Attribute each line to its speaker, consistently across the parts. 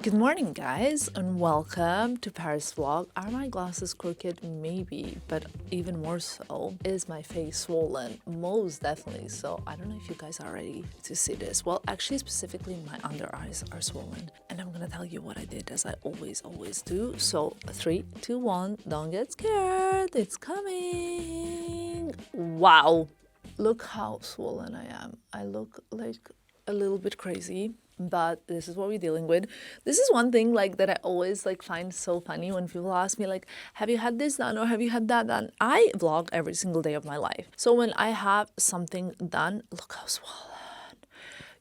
Speaker 1: Good morning, guys, and welcome to Paris vlog. Are my glasses crooked? Maybe, but even more so, is my face swollen? Most definitely. So I don't know if you guys are ready to see this. Well, actually, specifically, my under eyes are swollen, and I'm gonna tell you what I did, as I always do. So 3, 2, 1, don't get scared. It's coming. Wow, look how swollen I am. I look like a little bit crazy, but this is what we're dealing with. This is one thing that I always find so funny when people ask me have you had this done or have you had that done? I vlog every single day of my life. So when I have something done, look how swollen.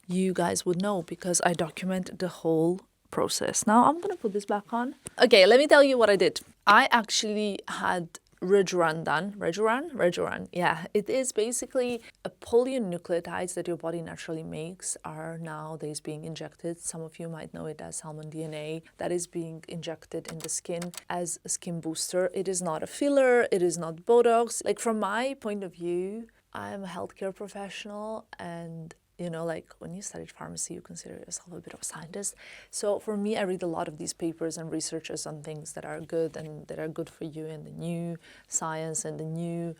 Speaker 1: You guys would know because I document the whole process. Now I'm gonna put this back on. Okay, let me tell you what I did. I actually had Rejuran done. Rejuran. Yeah, it is basically a polynucleotides that your body naturally makes are nowadays being injected. Some of you might know it as salmon DNA that is being injected in the skin as a skin booster. It is not a filler. It is not Botox. From my point of view, I'm a healthcare professional, and when you studied pharmacy, you consider yourself a bit of a scientist. So for me, I read a lot of these papers and researches on things that are good and that are good for you in the new science and the new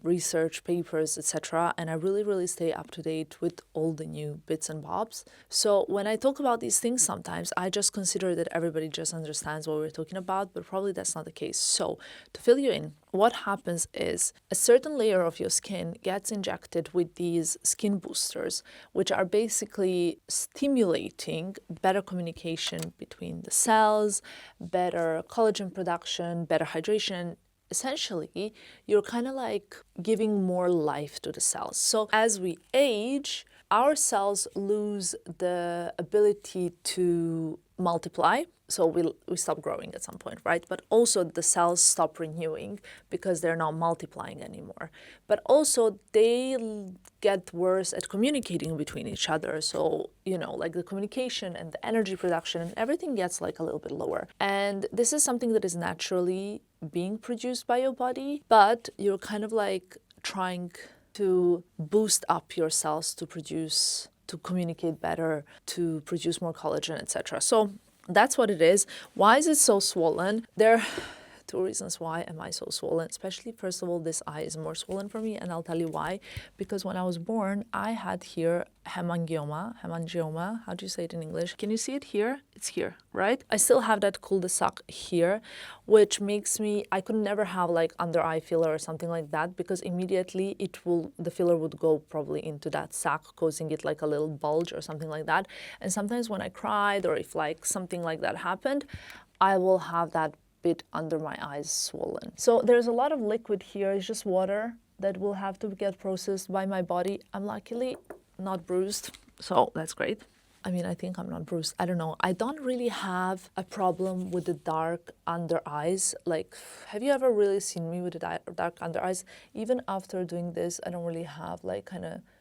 Speaker 1: research papers, etc. And I really stay up to date with all the new bits and bobs. So when I talk about these things, sometimes I just consider that everybody just understands what we're talking about, but probably that's not the case. So to fill you in, what happens is a certain layer of your skin gets injected with these skin boosters, which are basically stimulating better communication between the cells, better collagen production, better hydration. Essentially, you're kind of giving more life to the cells. So as we age, our cells lose the ability to multiply. So we stop growing at some point, right? But also the cells stop renewing because they're not multiplying anymore. But also they get worse at communicating between each other. So, the communication and the energy production and everything gets a little bit lower. And this is something that is naturally being produced by your body, but you're kind of trying to boost up your cells to communicate better, to produce more collagen, etc. So that's what it is. Why is it so swollen? There are two reasons why am I so swollen. Especially, first of all, this eye is more swollen for me, and I'll tell you why. Because when I was born, I had here hemangioma. How do you say it in English? Can you see it here? It's here, right? I still have that cul-de-sac here, which makes me, I could never have under eye filler or something like that, because immediately the filler would go probably into that sac, causing it a little bulge or something like that. And sometimes when I cried or if something like that happened, I will have that bit under my eyes swollen. So there's a lot of liquid here. It's just water that will have to get processed by my body. I'm luckily not bruised, so that's great. I mean, I think I'm not bruised. I don't know. I don't really have a problem with the dark under eyes. Have you ever really seen me with the dark under eyes? Even after doing this, I don't really have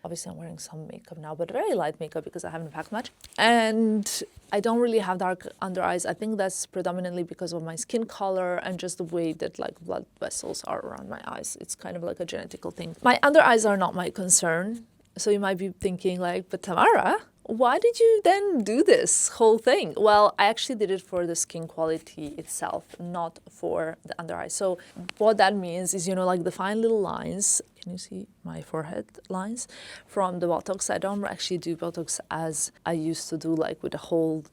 Speaker 1: obviously I'm wearing some makeup now, but very light makeup because I haven't packed much. And I don't really have dark under eyes. I think that's predominantly because of my skin color and just the way that blood vessels are around my eyes. It's kind of a genetical thing. My under eyes are not my concern. So you might be thinking but Tamara, why did you then do this whole thing? Well, I actually did it for the skin quality itself, not for the under eye. So what that means is, the fine little lines. Can you see my forehead lines from the Botox? I don't actually do Botox as I used to do, with the whole,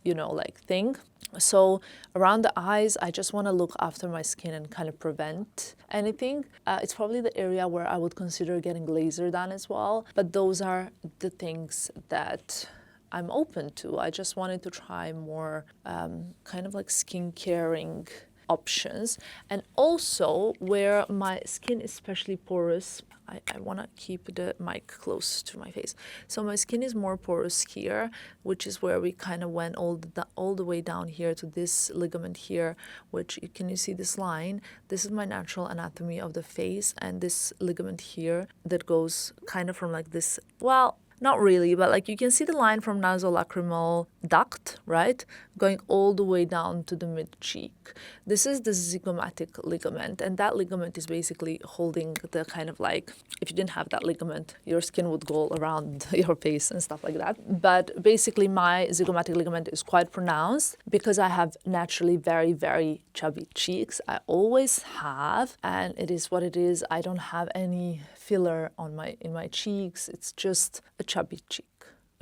Speaker 1: thing. So around the eyes, I just want to look after my skin and kind of prevent anything. It's probably the area where I would consider getting laser done as well. But those are the things that I'm open to. I just wanted to try more kind of skin caring options. And also where my skin is especially porous, I want to keep the mic close to my face. So my skin is more porous here, which is where we kind of went all the way down here to this ligament here, which can you see this line? This is my natural anatomy of the face, and this ligament here that goes kind of from this, well, Not really, but like you can see the line from nasolacrimal duct, right? Going all the way down to the mid-cheek. This is the zygomatic ligament, and that ligament is basically holding the kind of like, if you didn't have that ligament, your skin would go around your face and stuff like that. But basically my zygomatic ligament is quite pronounced because I have naturally very, very chubby cheeks. I always have, and it is what it is. I don't have any filler in my cheeks. It's just a chubby cheek.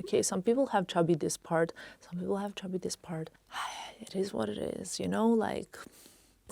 Speaker 1: Okay, some people have chubby this part, some people have chubby this part. It is what it is, you know, like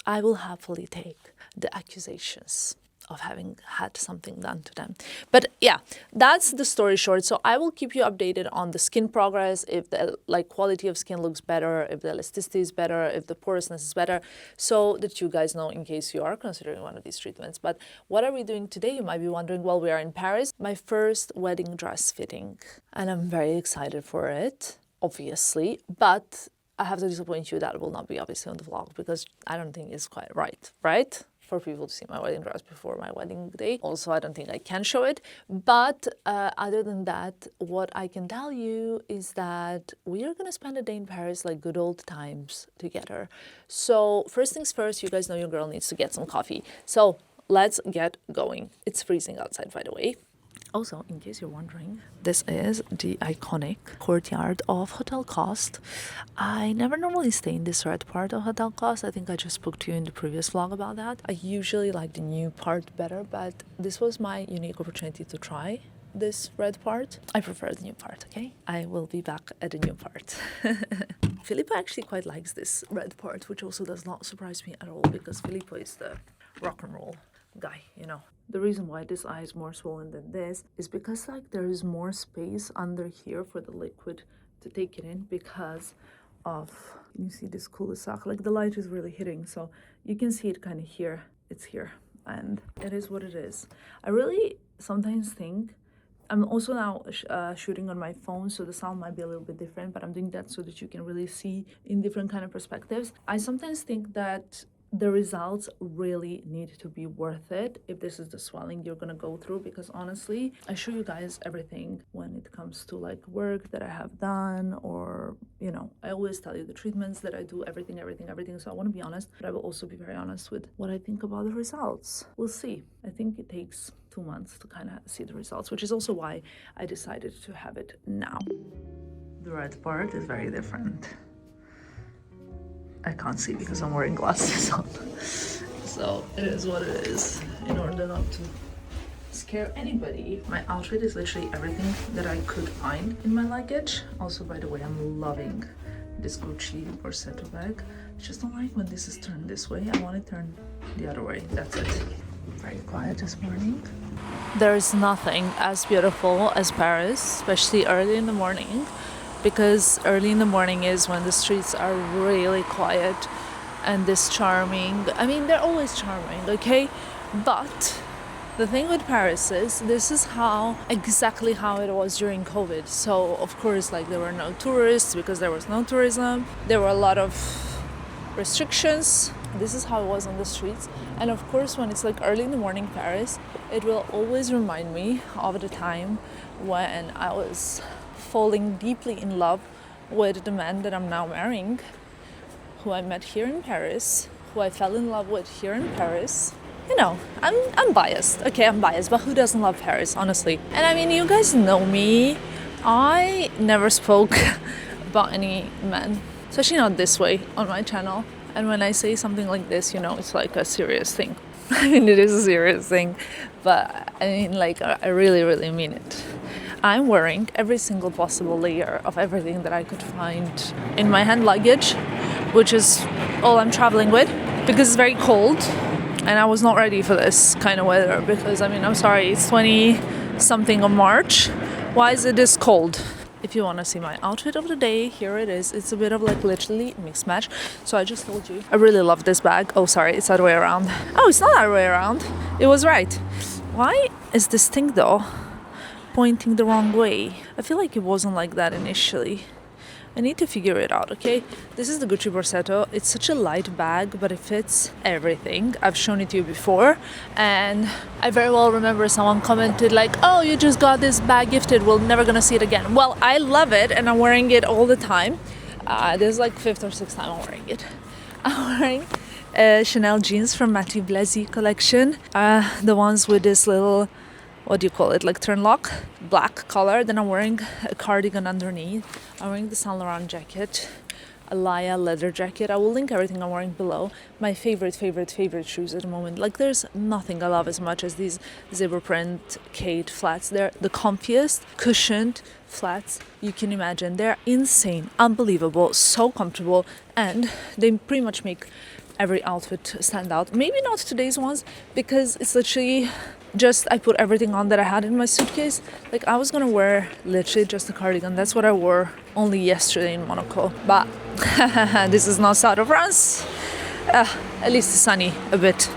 Speaker 1: I will happily take the accusations of having had something done to them. But yeah, that's the story short. So I will keep you updated on the skin progress, if the like quality of skin looks better, if the elasticity is better, if the porousness is better, so that you guys know in case you are considering one of these treatments. But what are we doing today? You might be wondering. Well, we are in Paris, my first wedding dress fitting, and I'm very excited for it, obviously, but I have to disappoint you, that will not be obviously on the vlog because I don't think it's quite right? For people to see my wedding dress before my wedding day. Also, I don't think I can show it. But other than that, what I can tell you is that we are gonna spend a day in Paris like good old times together. So first things first, you guys know your girl needs to get some coffee. So let's get going. It's freezing outside, by the way. Also, in case you're wondering, this is the iconic courtyard of Hotel Cost. I never normally stay in this red part of Hotel Cost. I think I just spoke to you in the previous vlog about that. I usually like the new part better, but this was my unique opportunity to try this red part. I prefer the new part, okay? I will be back at the new part. Filippo actually quite likes this red part, which also does not surprise me at all because Filippo is the rock and roll guy, you know. The reason why this eye is more swollen than this is because like there is more space under here for the liquid to take it in because of, you see this cul-de-sac, like the light is really hitting, so you can see it kind of here, it's here, and it is what it is. I really sometimes think, I'm also now shooting on my phone, so the sound might be a little bit different, but I'm doing that so that you can really see in different kind of perspectives. I sometimes think that the results really need to be worth it if this is the swelling you're gonna go through, because honestly, I show you guys everything when it comes to like work that I have done, or you know, I always tell you the treatments that I do, everything. So I want to be honest, but I will also be very honest with what I think about the results. We'll see. I think it takes 2 months to kind of see the results, which is also why I decided to have it now. The red part is very different. I can't see because I'm wearing glasses on. So it is what it is, in order not to scare anybody. My outfit is literally everything that I could find in my luggage. Also, by the way, I'm loving this Gucci Borsetto bag. I just don't like when this is turned this way. I want it turned the other way. That's it. Very quiet this morning. There is nothing as beautiful as Paris, especially early in the morning, because early in the morning is when the streets are really quiet and this charming. I mean, they're always charming, okay? But the thing with Paris is this is exactly how it was during COVID. So of course, like there were no tourists because there was no tourism. There were a lot of restrictions. This is how it was on the streets. And of course, when it's like early in the morning Paris, it will always remind me of the time when I was falling deeply in love with the man that I'm now marrying, who I met here in Paris, who I fell in love with here in Paris. You know, I'm biased. Okay, I'm biased, but who doesn't love Paris, honestly? And I mean, you guys know me. I never spoke about any men, especially not this way on my channel. And when I say something like this, you know, it's like a serious thing. I mean, it is a serious thing, but I mean, like, I really, really mean it. I'm wearing every single possible layer of everything that I could find in my hand luggage, which is all I'm traveling with, because it's very cold and I was not ready for this kind of weather because, I mean, I'm sorry, it's 20 something of March. Why is it this cold? If you want to see my outfit of the day, here it is. It's a bit of like literally mixed match. So I just told you, I really love this bag. Oh, sorry, it's the other way around. Oh, it's not the other way around. It was right. Why is this thing though pointing the wrong way? I feel like it wasn't like that initially. I need to figure it out, okay? This is the Gucci Borsetto. It's such a light bag, but it fits everything. I've shown it to you before, and I very well remember someone commented like, oh, you just got this bag gifted, we're never gonna see it again. Well, I love it, and I'm wearing it all the time. This is like 5th or 6th time I'm wearing it. I'm wearing Chanel jeans from Matthew Blasi collection. The ones with this little, what do you call it, like turn lock, black color. Then I'm wearing a cardigan underneath. I'm wearing the Saint Laurent jacket, a Laia leather jacket. I will link everything I'm wearing below. My favorite shoes at the moment. Like there's nothing I love as much as these zebra print Kate flats. They're the comfiest, cushioned flats you can imagine. They're insane, unbelievable, so comfortable, and they pretty much make every outfit stand out. Maybe not today's ones, because it's literally just I put everything on that I had in my suitcase. Like I was gonna wear literally just a cardigan. That's what I wore only yesterday in Monaco. But this is not south of France. At least it's sunny a bit.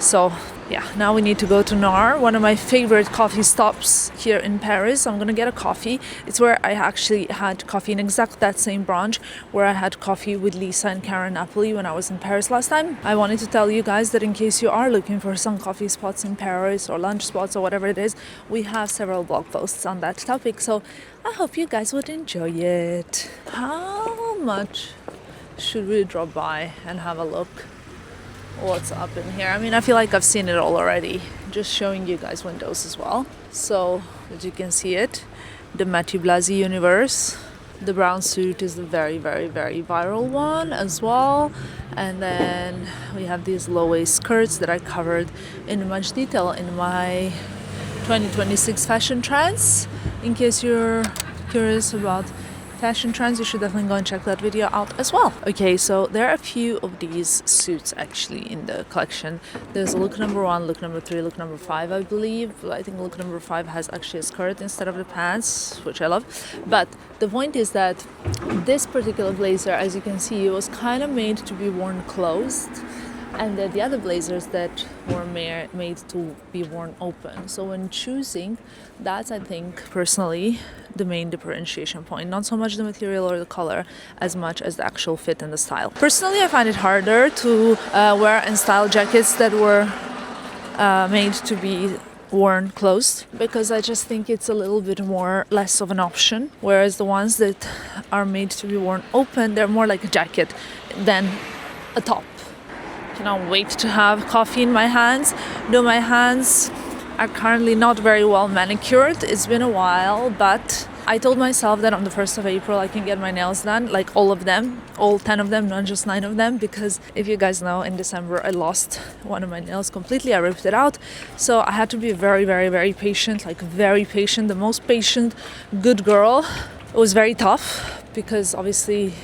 Speaker 1: So yeah, now we need to go to Nar, one of my favorite coffee stops here in Paris. I'm gonna get a coffee. It's where I actually had coffee in exact that same branch where I had coffee with Lisa and Karen Napoli when I was in Paris last time. I wanted to tell you guys that in case you are looking for some coffee spots in Paris or lunch spots or whatever it is, we have several blog posts on that topic. So I hope you guys would enjoy it. How much should we drop by and have a look? What's up in here? I mean, I feel like I've seen it all already. Just showing you guys windows as well. So, as you can see it, the Matthew Blasi universe. The brown suit is the very viral one as well. And then we have these low-waist skirts that I covered in much detail in my 2026 fashion trends. In case you're curious about fashion trends, you should definitely go and check that video out as well. Okay, so there are a few of these suits actually in the collection. There's look number 1, look number 3, look number 5, I believe. I think look number 5 has actually a skirt instead of the pants, which I love. But the point is that this particular blazer, as you can see, was kind of made to be worn closed, and the other blazers that were made to be worn open. So when choosing, that's, I think, personally, the main differentiation point. Not so much the material or the color as much as the actual fit and the style. Personally, I find it harder to wear and style jackets that were made to be worn closed, because I just think it's a little bit more less of an option, whereas the ones that are made to be worn open, they're more like a jacket than a top. Cannot wait to have coffee in my hands, though my hands are currently not very well manicured. It's been a while, but I told myself that on the 1st of April I can get my nails done, like all of them, all 10 of them, not just 9 of them, because if you guys know, in December I lost one of my nails completely. I ripped it out, so I had to be very patient, like very patient, the most patient good girl. It was very tough, because obviously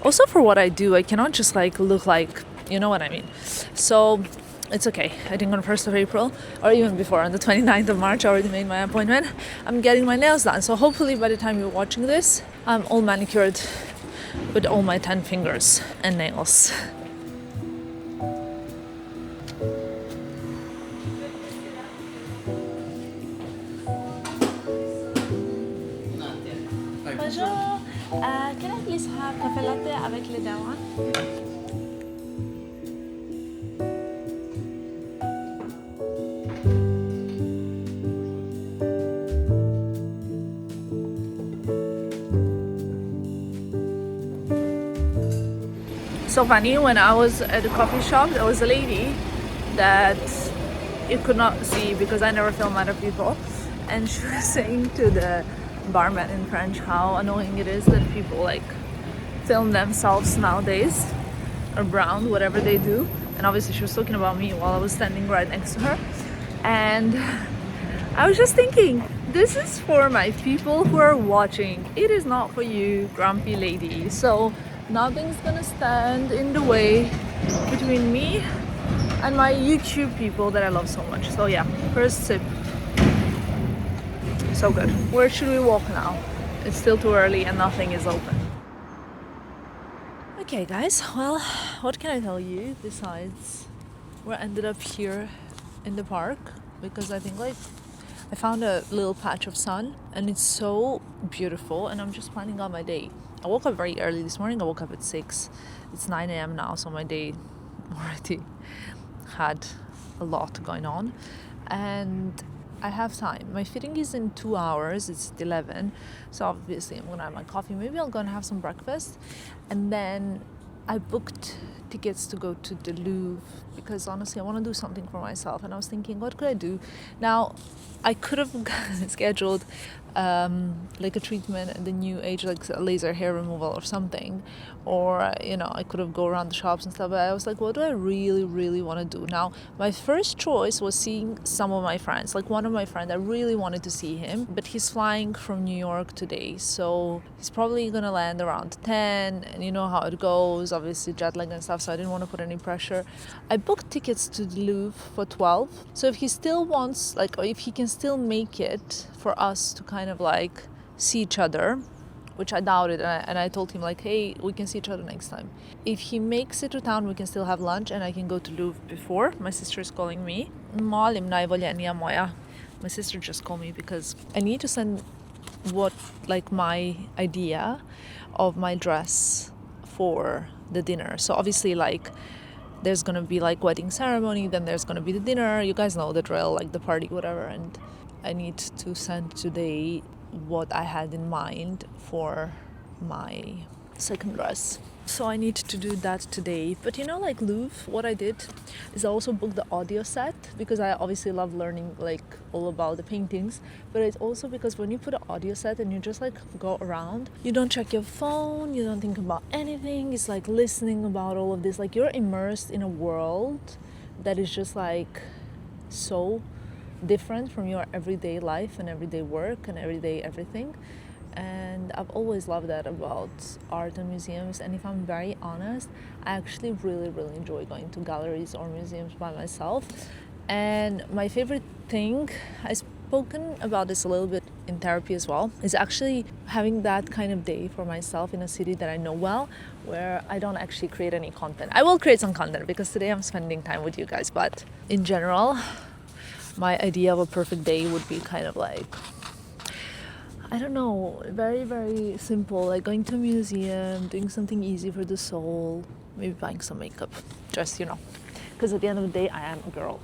Speaker 1: also for what I do, I cannot just like look like, you know what I mean. So it's okay. I think on the 1st of April, or even before, on the 29th of March, I already made my appointment. I'm getting my nails done. So hopefully by the time you're watching this, I'm all manicured with all my 10 fingers and nails. Bonjour. Can I please have cafe latte avec les dawan? So funny, when I was at the coffee shop, there was a lady that you could not see because I never film other people, and she was saying to the barman in French how annoying it is that people like film themselves nowadays, or brown, whatever they do. And obviously she was talking about me while I was standing right next to her, and I was just thinking, this is for my people who are watching. It is not for you, grumpy lady. So nothing's gonna stand in the way between me and my YouTube people that I love so much. So yeah, first sip. So good. Where should we walk now? It's still too early and nothing is open. Okay guys, well, what can I tell you besides we ended up here in the park, because I think like I found a little patch of sun and it's so beautiful, and I'm just planning on my day. I woke up very early this morning. I woke up at 6. It's 9 a.m. now, so my day already had a lot going on. And I have time. My fitting is in 2 hours. It's 11. So obviously I'm gonna have my coffee. Maybe I'll go and have some breakfast. And then I booked tickets to go to the Louvre because honestly I want to do something for myself, and I was thinking, what could I do? Now I could have scheduled like a treatment at the new age, like a laser hair removal or something, or you know, I could have go around the shops and stuff, but I was like, what do I really want to do? Now my first choice was seeing some of my friends. Like one of my friends, I really wanted to see him, but he's flying from New York today, so he's probably gonna land around 10, and you know how it goes, obviously jet lag and stuff, so I didn't want to put any pressure. I booked tickets to the Louvre for 12, so if he still wants, like, or if he can still make it for us to kind of like see each other, which I doubted, and I told him like, hey, we can see each other next time. If he makes it to town, we can still have lunch and I can go to Louvre before. My sister is calling me. My sister just called me because I need to send what, like, my idea of my dress for the dinner. So obviously, like, there's gonna be like wedding ceremony, then there's gonna be the dinner, you guys know the drill, like the party, whatever, and I need to send today what I had in mind for my second dress. So I need to do that today. But you know, like Louvre, what I did is I also booked the audio set because I obviously love learning like all about the paintings, but it's also because when you put an audio set and you just like go around, you don't check your phone, you don't think about anything. It's like listening about all of this, like you're immersed in a world that is just like so different from your everyday life and everyday work and everyday everything. And I've always loved that about art and museums, and if I'm very honest, I actually really enjoy going to galleries or museums by myself. And my favorite thing, I've spoken about this a little bit in therapy as well, is actually having that kind of day for myself in a city that I know well, where I don't actually create any content. I will create some content because today I'm spending time with you guys, but in general, my idea of a perfect day would be kind of like, I don't know, very simple, like going to a museum, doing something easy for the soul, maybe buying some makeup, just, you know, because at the end of the day, I am a girl.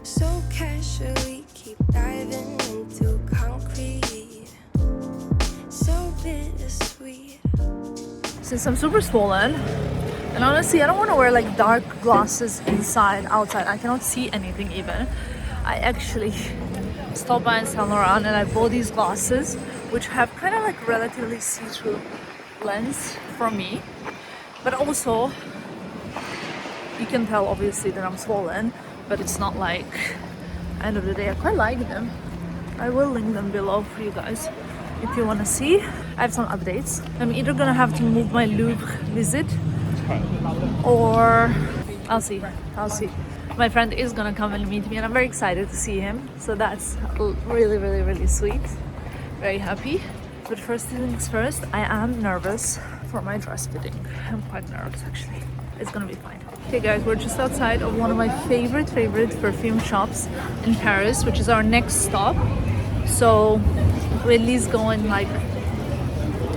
Speaker 2: So casually keep diving into concrete, so bittersweet.
Speaker 1: Since I'm super swollen, and honestly, I don't want to wear like dark glasses inside, outside. I cannot see anything even. I actually stopped by in Saint Laurent and I bought these glasses, which have kind of like relatively see-through lens for me. But also, you can tell obviously that I'm swollen, but it's not like, end of the day, I quite like them. I will link them below for you guys if you want to see. I have some updates. I'm either gonna have to move my Louvre visit, or I'll see. My friend is gonna come and meet me, and I'm very excited to see him. So that's really sweet. Very happy. But first things first, I am nervous for my dress fitting. I'm quite nervous actually. It's gonna be fine. Okay guys, we're just outside of one of my favorite perfume shops in Paris, which is our next stop. So we at least go and like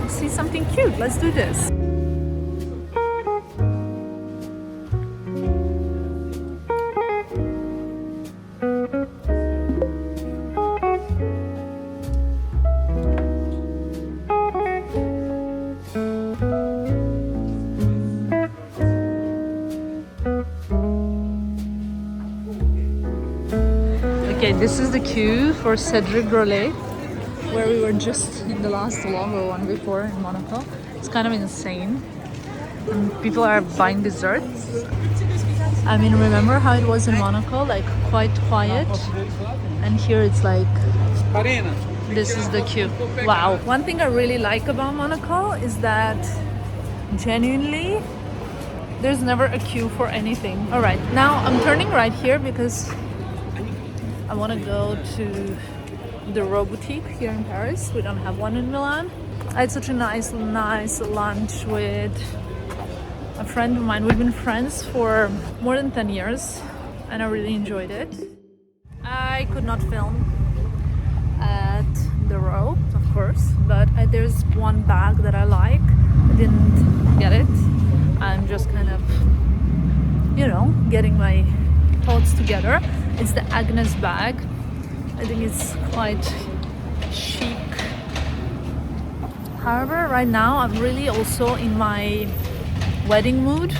Speaker 1: see something cute. Let's do this. Okay, this is the queue for Cedric Grolet, where we were just in the last vlog or one before in Monaco. It's kind of insane. And people are buying desserts. I mean, remember how it was in Monaco, like quite quiet? And here it's like, this is the queue. Wow. One thing I really like about Monaco is that genuinely, there's never a queue for anything. All right, now I'm turning right here because I want to go to the Row Boutique here in Paris. We don't have one in Milan. I had such a nice lunch with a friend of mine. We've been friends for more than 10 years and I really enjoyed it. I could not film at the row, of course, but there's one bag that I like. I didn't get it. I'm just kind of, you know, getting my thoughts together. It's the Agnes bag. I think it's quite chic. However, right now I'm really also in my wedding mood.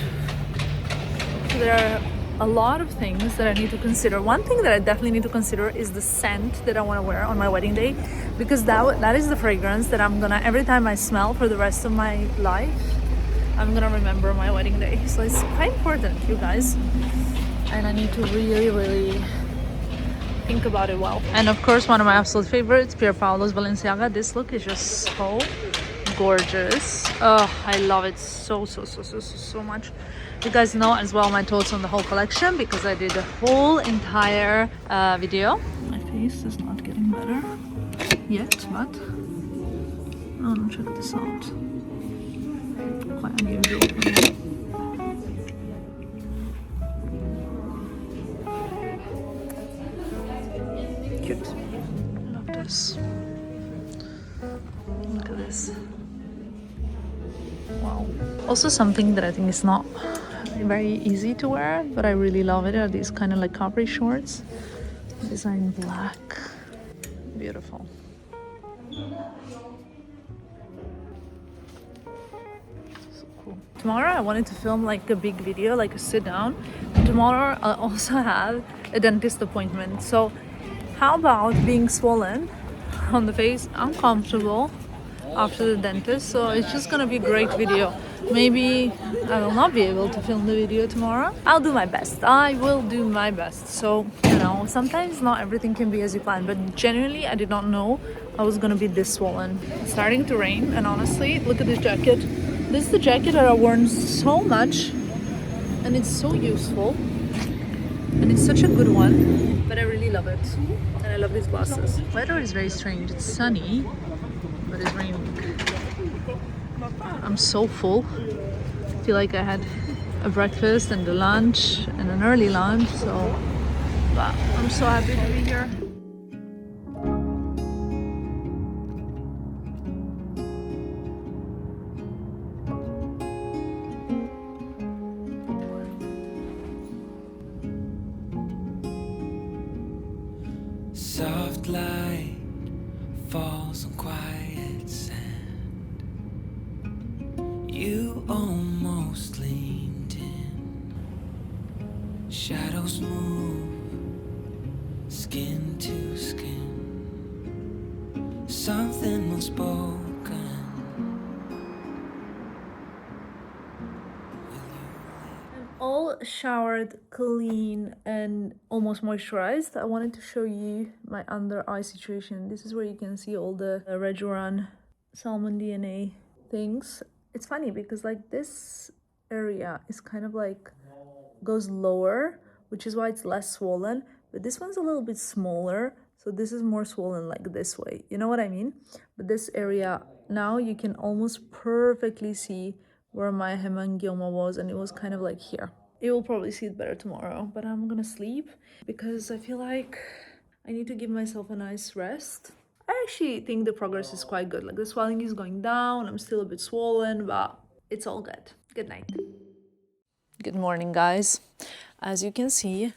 Speaker 1: There are a lot of things that I need to consider. One thing that I definitely need to consider is the scent that I want to wear on my wedding day, because that is the fragrance that I'm gonna, every time I smell for the rest of my life, I'm gonna remember my wedding day. So it's quite important, you guys, and I need to really think about it well. And of course, one of my absolute favorites, Pier Paolo's Balenciaga. This look is just so gorgeous. Oh, I love it so much. You guys know as well my thoughts on the whole collection because I did a whole entire video. My face is not getting better yet, but oh no, check this out. Quite unusual for me. Cute. I love this. Look at this. Wow. Also something that I think is not very easy to wear, but I really love it, are these kind of like capri shorts. These are in black. Beautiful. So cool. Tomorrow I wanted to film like a big video, like a sit down. And tomorrow I'll also have a dentist appointment. So how about being swollen on the face, uncomfortable after the dentist? So it's just gonna be a great video. Maybe I will not be able to film the video tomorrow. I'll do my best. I will do my best. So, you know, sometimes not everything can be as you plan, but genuinely I did not know I was gonna be this swollen. It's starting to rain, and honestly, look at this jacket. This is the jacket that I've worn so much, and it's so useful, and it's such a good one, but I really love it. And I love these glasses. Weather is very strange. It's sunny, but it's raining. I'm so full. I feel like I had a breakfast and a lunch and an early lunch, so but I'm so happy to be here.
Speaker 3: Soft light falls on quiet sand. You almost leaned in. Shadows move, skin to skin. Something unspoken.
Speaker 1: I'm all showered, clean, and almost moisturized. I wanted to show you my under eye situation. This is where you can see all the Rejuran salmon DNA things. It's funny because like this area is kind of like goes lower, which is why it's less swollen, but this one's a little bit smaller, so this is more swollen like this way, you know what I mean? But this area now you can almost perfectly see where my hemangioma was, and it was kind of like here. You will probably see it better tomorrow, but I'm gonna sleep because I feel like I need to give myself a nice rest. I actually think the progress is quite good. Like the swelling is going down, I'm still a bit swollen, but it's all good. Good night. Good morning, guys. As you can see,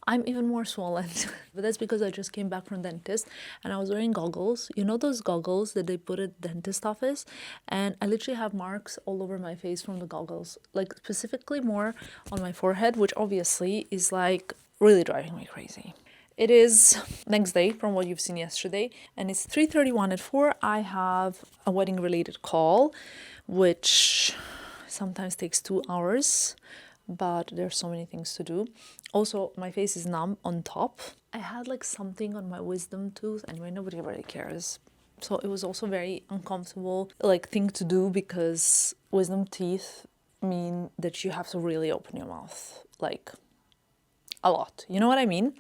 Speaker 1: I'm even more swollen, but that's because I just came back from dentist and I was wearing goggles. You know those goggles that they put at dentist office? And I literally have marks all over my face from the goggles, like specifically more on my forehead, which obviously is like really driving me crazy. It is next day from what you've seen yesterday, and it's 3:31 at 4. I have a wedding related call, which sometimes takes 2 hours, but there's so many things to do. Also, my face is numb on top. I had like something on my wisdom tooth. Anyway, nobody really cares. So it was also very uncomfortable like thing to do because wisdom teeth mean that you have to really open your mouth like a lot. You know what I mean?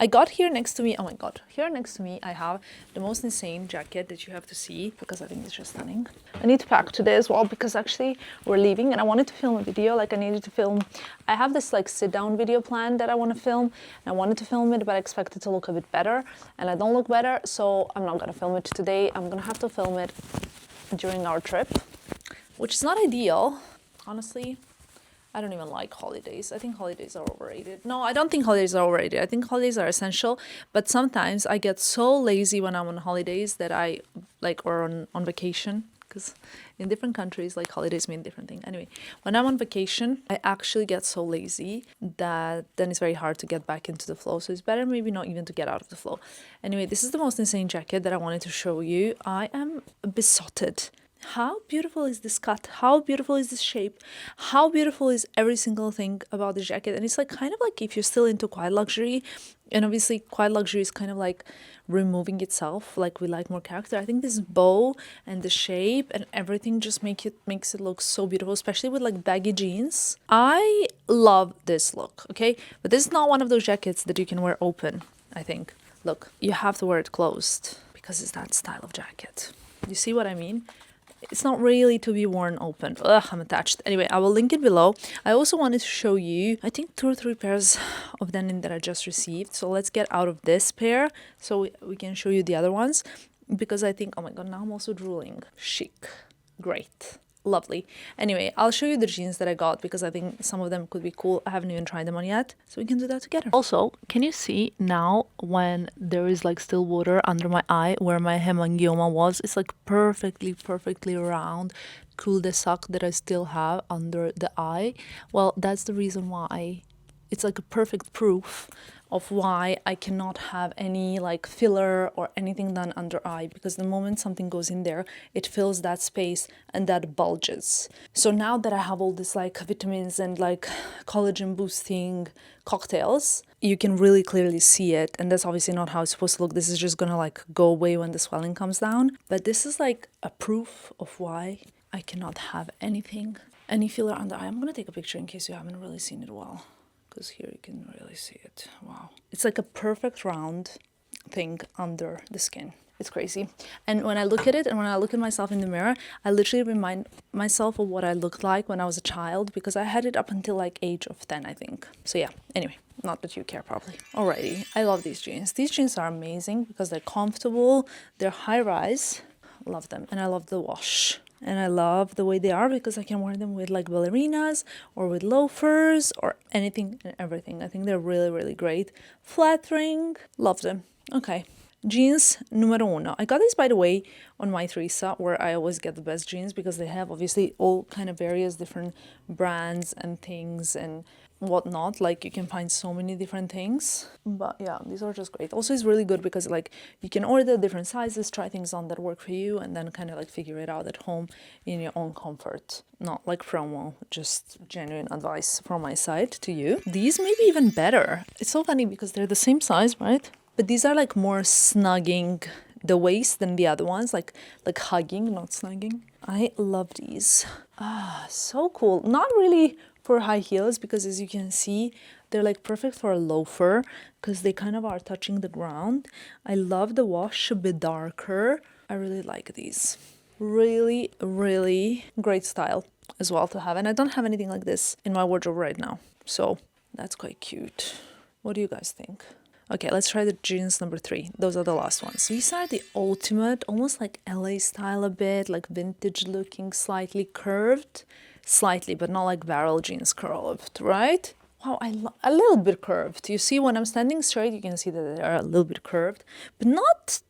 Speaker 1: I got here next to me, oh my god, here next to me I have the most insane jacket that you have to see because I think it's just stunning. I need to pack today as well because actually we're leaving and I wanted to film a video, like I needed to film, I have this like sit down video plan that I want to film and I wanted to film it but I expect it to look a bit better and I don't look better, so I'm not gonna film it today. I'm gonna have to film it during our trip, which is not ideal, honestly. I don't even like holidays. I think holidays are overrated. No, I don't think holidays are overrated. I think holidays are essential, but sometimes I get so lazy when I'm on holidays that I like, or on vacation, because in different countries, like holidays mean different things. Anyway, when I'm on vacation, I actually get so lazy that then it's very hard to get back into the flow. So it's better maybe not even to get out of the flow. Anyway, this is the most insane jacket that I wanted to show you. I am besotted. How beautiful is this cut? How beautiful is this shape? How beautiful is every single thing about the jacket? And it's like kind of like if you're still into quiet luxury, and obviously quiet luxury is kind of like removing itself, like we like more character. I think this bow and the shape and everything just makes it look so beautiful, especially with like baggy jeans. I love this look, okay? But this is not one of those jackets that you can wear open, I think. Look, you have to wear it closed because it's that style of jacket. You see what I mean? It's not really to be worn open. Ugh, I'm attached. Anyway, I will link it below. I also wanted to show you, I think 2 or 3 pairs of denim that I just received. So let's get out of this pair so we can show you the other ones. Because I think, oh my god, now I'm also drooling. Chic. Great. Lovely. Anyway, I'll show you the jeans that I got because I think some of them could be cool. I haven't even tried them on yet, so we can do that together. Also, can you see now when there is like still water under my eye where my hemangioma was? It's like perfectly round cul-de-sac that I still have under the eye. Well, that's the reason why. It's like a perfect proof of why I cannot have any like filler or anything done under eye, because the moment something goes in there, it fills that space and that bulges. So now that I have all this like vitamins and like collagen boosting cocktails, you can really clearly see it, and that's obviously not how it's supposed to look. This is just gonna like go away when the swelling comes down, but this is like a proof of why I cannot have any filler under eye. I'm gonna take a picture in case you haven't really seen it well, because here you can really see it. Wow. It's like a perfect round thing under the skin. It's crazy. And when I look at it and when I look at myself in the mirror, I literally remind myself of what I looked like when I was a child, because I had it up until like age of 10, I think. So yeah, anyway, not that you care probably. Alrighty, I love these jeans. These jeans are amazing because they're comfortable, they're high rise. Love them. And I love the wash. And I love the way they are because I can wear them with like ballerinas or with loafers or anything and everything. I think they're really great. Flattering. Love them. Okay. Jeans numero uno. I got these, by the way, on my Theresa, where I always get the best jeans because they have obviously all kind of various different brands and things and whatnot. Like you can find so many different things, but yeah, these are just great. Also, it's really good because like you can order different sizes, try things on that work for you, and then kind of like figure it out at home in your own comfort. Not like promo, just genuine advice from my side to you. These may be even better. It's so funny because they're the same size, right? But these are like more snugging the waist than the other ones, like hugging, not snugging. I love these. Ah, so cool. Not really for high heels because, as you can see, they're like perfect for a loafer because they kind of are touching the ground. I love the wash, a bit darker. I really like these. Really great style as well to have. And I don't have anything like this in my wardrobe right now, so that's quite cute. What do you guys think? Okay, let's try the jeans number 3. Those are the last ones. These are the ultimate, almost like LA style a bit, like vintage looking, slightly curved. Slightly, but not like barrel jeans curved, right? Wow, a little bit curved. You see, when I'm standing straight, you can see that they are a little bit curved, but not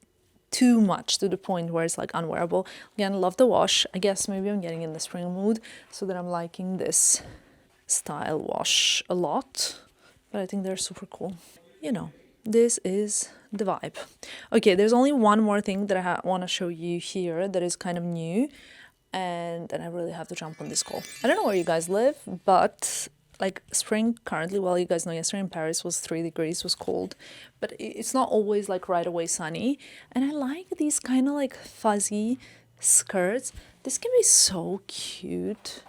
Speaker 1: too much to the point where it's like unwearable. Again, love the wash. I guess maybe I'm getting in the spring mood so that I'm liking this style wash a lot, but I think they're super cool. You know, this is the vibe. Okay, there's only one more thing that I want to show you here that is kind of new, and then I really have to jump on this call. I don't know where you guys live, but like spring currently, well, you guys know yesterday in Paris was 3 degrees, was cold, but it's not always like right away sunny. And I like these kind of like fuzzy skirts. This can be so cute.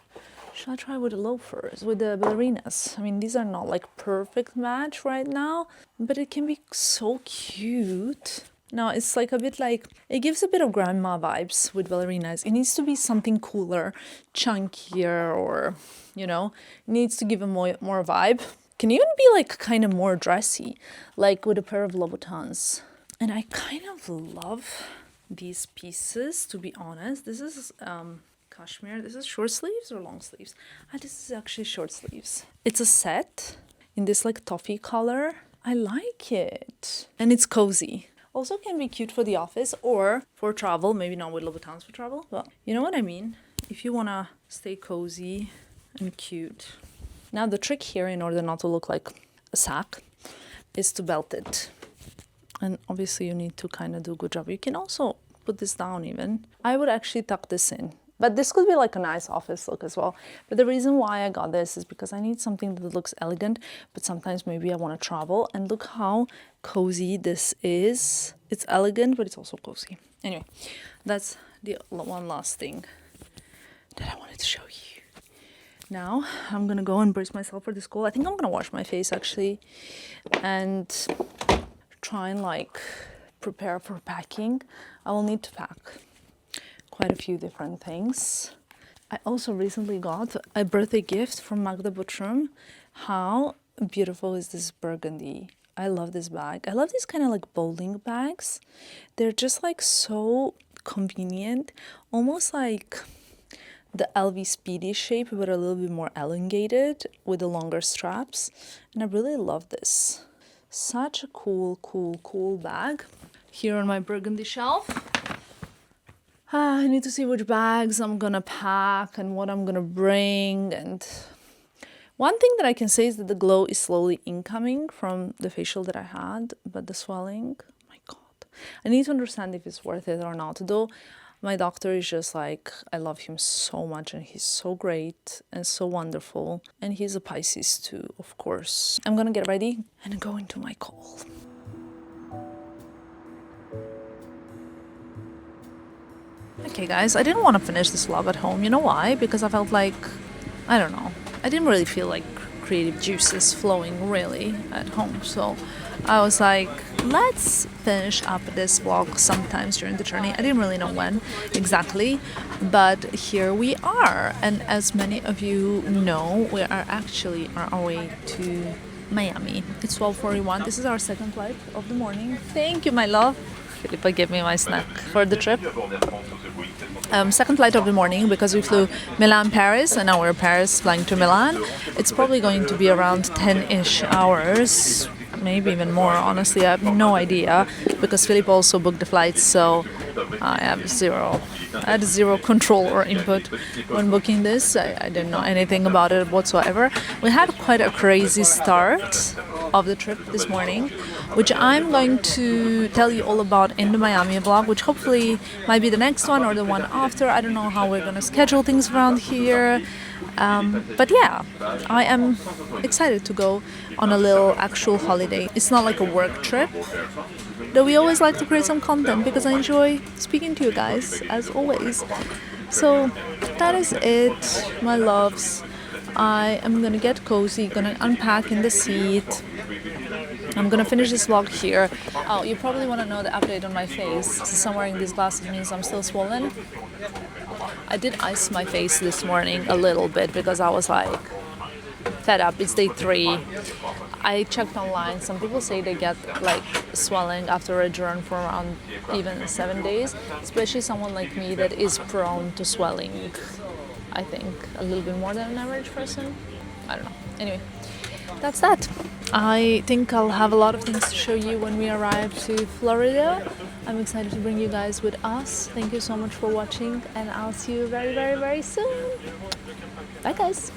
Speaker 1: Should I try with the loafers, with the ballerinas? I mean, these are not like perfect match right now, but it can be so cute. No, it's like a bit like, it gives a bit of grandma vibes with ballerinas. It needs to be something cooler, chunkier, or, you know, it needs to give a more vibe. Can even be like kind of more dressy, like with a pair of Louboutins. And I kind of love these pieces, to be honest. This is cashmere. This is short sleeves or long sleeves? This is actually short sleeves. It's a set in this like toffee color. I like it. And it's cozy. Also can be cute for the office or for travel. Maybe not with Louboutins for travel, but you know what I mean? If you want to stay cozy and cute. Now the trick here, in order not to look like a sack, is to belt it. And obviously you need to kind of do a good job. You can also put this down even. I would actually tuck this in. But this could be like a nice office look as well. But the reason why I got this is because I need something that looks elegant, but sometimes maybe I want to travel. And look how cozy this is. It's elegant, but it's also cozy. Anyway, that's the one last thing that I wanted to show you. Now I'm gonna go and brace myself for the school. I think I'm gonna wash my face actually and try and like prepare for packing. I will need to pack quite a few different things. I also recently got a birthday gift from Magda Butrum. How beautiful is this burgundy? I love this bag. I love these kind of like bowling bags. They're just like so convenient, almost like the LV Speedy shape, but a little bit more elongated with the longer straps. And I really love this. Such a cool bag. Here on my burgundy shelf, I need to see which bags I'm gonna pack and what I'm gonna bring. And one thing that I can say is that the glow is slowly incoming from the facial that I had, but the swelling, my God. I need to understand if it's worth it or not. Though my doctor is just like, I love him so much and he's so great and so wonderful. And he's a Pisces too, of course. I'm gonna get ready and go into my call. Okay guys, I didn't want to finish this vlog at home. You know why? Because I felt like, I don't know, I didn't really feel like creative juices flowing really at home. So I was like, let's finish up this vlog sometimes during the journey. I didn't really know when exactly, but here we are. And as many of you know, we are actually on our way to Miami. It's 12:41. This is our second flight of the morning. Thank you, my love. Philippa gave me my snack for the trip. Second flight of the morning because we flew Milan, Paris, and now we're Paris flying to Milan. It's probably going to be around 10-ish hours, maybe even more. Honestly, I have no idea because Philip also booked the flights, so I had zero control or input when booking this. I didn't know anything about it whatsoever. We had quite a crazy start of the trip this morning, which I'm going to tell you all about in the Miami vlog, which hopefully might be the next one or the one after. I don't know how we're going to schedule things around here. But yeah, I am excited to go on a little actual holiday. It's not like a work trip, though we always like to create some content because I enjoy speaking to you guys, as always. So that is it, my loves. I am gonna get cozy, gonna unpack in the seat. I'm gonna finish this vlog here. Oh, you probably want to know the update on my face. Since I'm wearing these glasses means I'm still swollen. I did ice my face this morning a little bit because I was like fed up. It's day 3. I checked online. Some people say they get like swelling after a journey for around even 7 days, especially someone like me that is prone to swelling. I think a little bit more than an average person. I don't know. Anyway, that's that. I think I'll have a lot of things to show you when we arrive to Florida. I'm excited to bring you guys with us. Thank you so much for watching, and I'll see you very, very, very soon. Bye, guys.